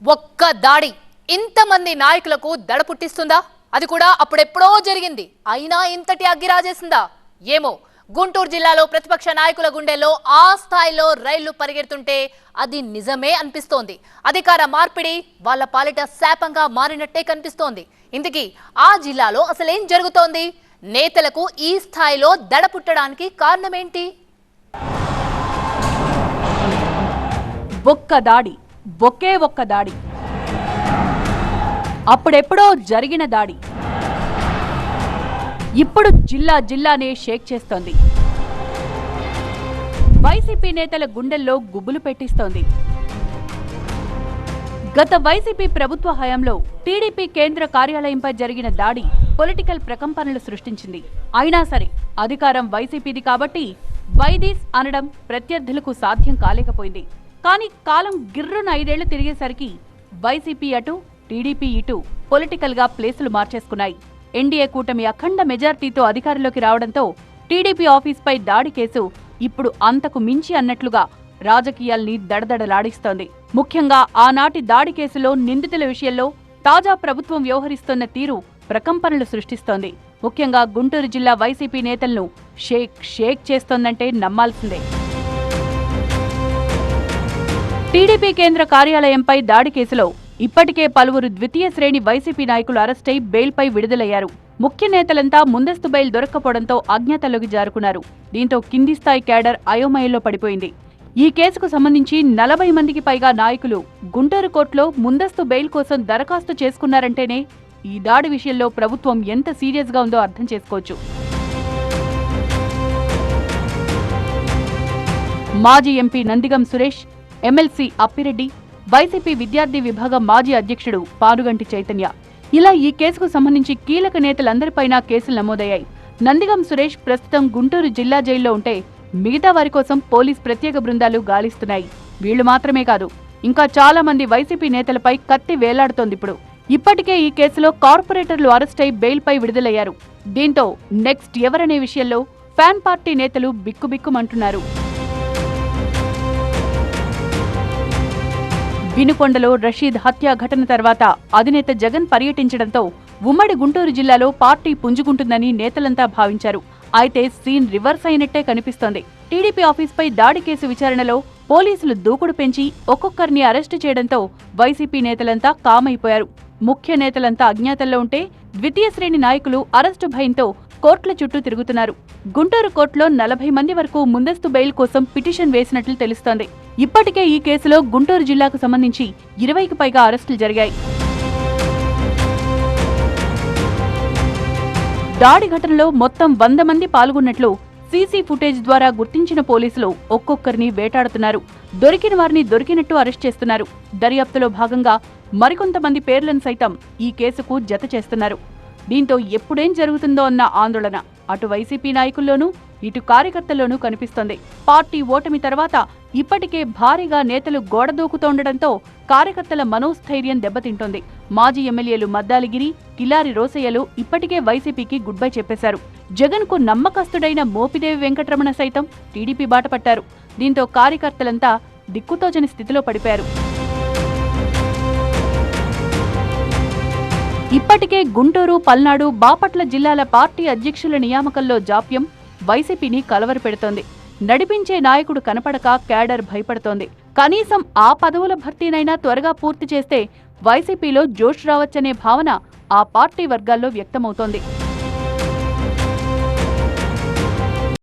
ఒక్క దాడి ఇంతమంది నాయకులకు దడ పుట్టిస్తుందా? అది కూడా అప్పుడెప్పుడో జరిగింది, అయినా ఇంతటి అగ్గిరాజేసిందా? ఏమో. గుంటూరు జిల్లాలో ప్రతిపక్ష నాయకుల గుండెల్లో ఆ స్థాయిలో రైళ్లు పరిగెడుతుంటే అది నిజమే అనిపిస్తోంది. అధికార మార్పిడి వాళ్ళ పాలిట శాపంగా మారినట్టే కనిపిస్తోంది. ఇంతకీ ఆ జిల్లాలో అసలేం జరుగుతోంది? నేతలకు ఈ స్థాయిలో దడ పుట్టడానికి కారణమేంటి? ఒక్క దాడి, ఒక్క దాడి, అప్పుడెప్పుడో జరిగిన దాడి ఇప్పుడు జిల్లానే షేక్ చేస్తోంది. వైసీపీ నేతల గుండెల్లో గుబులు పెట్టిస్తోంది. గత వైసీపీ ప్రభుత్వ హయాంలో టీడీపీ కేంద్ర కార్యాలయంపై జరిగిన దాడి పొలిటికల్ ప్రకంపనలు సృష్టించింది. అయినా సరే అధికారం వైసీపీది కాబట్టి వైదీస్ అనడం ప్రత్యర్థులకు సాధ్యం కాలేకపోయింది. కానీ కాలం గిర్రున 5 ఏళ్లు తిరిగేసరికి వైసీపీ అటు టీడీపీ ఇటు పొలిటికల్ గా ప్లేసులు మార్చేసుకున్నాయి. ఎన్డీఏ కూటమి అఖండ మెజార్టీతో అధికారంలోకి రావడంతో టీడీపీ ఆఫీస్పై దాడి కేసు ఇప్పుడు అంతకు మించి అన్నట్లుగా రాజకీయాల్ని దడదడలాడిస్తోంది. ముఖ్యంగా ఆనాటి దాడి కేసులో నిందితుల విషయంలో తాజా ప్రభుత్వం వ్యవహరిస్తున్న తీరు ప్రకంపనలు సృష్టిస్తోంది. ముఖ్యంగా గుంటూరు జిల్లా వైసీపీ నేతలను షేక్ చేస్తోందంటే నమ్మాల్సిందే. టీడీపీ కేంద్ర కార్యాలయంపై దాడి కేసులో ఇప్పటికే పలువురు ద్వితీయ శ్రేణి వైసీపీ నాయకులు అరెస్టై బెయిల్పై విడుదలయ్యారు. ముఖ్య నేతలంతా ముందస్తు బెయిల్ దొరక్కపోవడంతో అజ్ఞాతంలోకి జారుకున్నారు. దీంతో కింది స్థాయి క్యాడర్ అయోమయంలో పడిపోయింది. ఈ కేసుకు సంబంధించి 40 మందికి పైగా నాయకులు గుంటూరు కోర్టులో ముందస్తు బెయిల్ కోసం దరఖాస్తు చేసుకున్నారంటేనే ఈ దాడి విషయంలో ప్రభుత్వం ఎంత సీరియస్ గా ఉందో అర్థం చేసుకోవచ్చు. మాజీ MP Nandigam Suresh, MLC Appireddy, YCP విద్యార్థి విభాగం మాజీ అధ్యక్షుడు పానుగంటి చైతన్య, ఇలా ఈ కేసుకు సంబంధించి కీలక నేతలందరిపైనా కేసులు నమోదయ్యాయి. నందిగం సురేష్ ప్రస్తుతం గుంటూరు జిల్లా జైల్లో ఉంటే మిగతా వారి కోసం పోలీస్ ప్రత్యేక బృందాలు గాలిస్తున్నాయి. వీళ్లు మాత్రమే కాదు, ఇంకా చాలా మంది వైసీపీ నేతలపై కత్తి వేలాడుతోందిప్పుడు. ఇప్పటికే ఈ కేసులో కార్పొరేటర్లు అరెస్టై బెయిల్పై విడుదలయ్యారు. దీంతో నెక్స్ట్ ఎవరనే విషయంలో ఫ్యాన్ పార్టీ నేతలు బిక్కుబిక్కుమంటున్నారు. వినుకొండలో రషీద్ హత్య ఘటన తర్వాత అధినేత జగన్ పర్యటించడంతో ఉమ్మడి గుంటూరు జిల్లాలో పార్టీ పుంజుకుంటుందని నేతలంతా భావించారు. అయితే సీన్ రివర్స్ అయినట్టే కనిపిస్తోంది. టీడీపీ ఆఫీస్పై దాడి కేసు విచారణలో పోలీసులు దూకుడు పెంచి ఒక్కొక్కరిని అరెస్టు చేయడంతో వైసీపీ నేతలంతా కామైపోయారు. ముఖ్య నేతలంతా అజ్ఞాతంలో ఉంటే ద్వితీయ శ్రేణి నాయకులు అరెస్టు భయంతో కోర్టుల చుట్టూ తిరుగుతున్నారు. గుంటూరు కోర్టులో 40 మంది వరకు ముందస్తు బెయిల్ కోసం పిటిషన్ వేసినట్లు తెలుస్తోంది. ఇప్పటికే ఈ కేసులో గుంటూరు జిల్లాకు సంబంధించి 20కి పైగా అరెస్టులు జరిగాయి. దాడి ఘటనలో మొత్తం 100 మంది పాల్గొన్నట్లు సీసీ ఫుటేజ్ ద్వారా గుర్తించిన పోలీసులు ఒక్కొక్కరిని వేటాడుతున్నారు. దొరికిన వారిని దొరికినట్టు అరెస్ట్ చేస్తున్నారు. దర్యాప్తులో భాగంగా మరికొంతమంది పేర్లను సైతం ఈ కేసుకు జత చేస్తున్నారు. దీంతో ఎప్పుడేం జరుగుతుందో అన్న ఆందోళన అటు వైసీపీ నాయకుల్లోనూ ఇటు కార్యకర్తల్లోనూ కనిపిస్తోంది. పార్టీ ఓటమి తర్వాత ఇప్పటికే భారీగా నేతలు గోడదూకుతోండటంతో కార్యకర్తల మనోస్థైర్యం దెబ్బతింటోంది. మాజీ ఎమ్మెల్యేలు మద్దాలిగిరి, కిలారి రోసయ్యలు ఇప్పటికే వైసీపీకి గుడ్ బై చెప్పేశారు. జగన్ కు నమ్మకస్తుడైన మోపిదేవి వెంకటరమణ సైతం టీడీపీ బాట పట్టారు. దీంతో కార్యకర్తలంతా దిక్కుతోచని స్థితిలో పడిపోయారు. ఇప్పటికే గుంటూరు, పల్నాడు, బాపట్ల జిల్లాల పార్టీ అధ్యక్షుల నియామకంలో జాప్యం వైసీపీని కలవరపెడుతోంది. నడిపించే నాయకుడు కనపడక క్యాడర్ భయపడుతోంది. కనీసం ఆ పదవుల భర్తీనైనా త్వరగా పూర్తి చేస్తే వైసీపీలో జోష్ రావచ్చనే భావన ఆ పార్టీ వర్గాల్లో వ్యక్తమవుతోంది.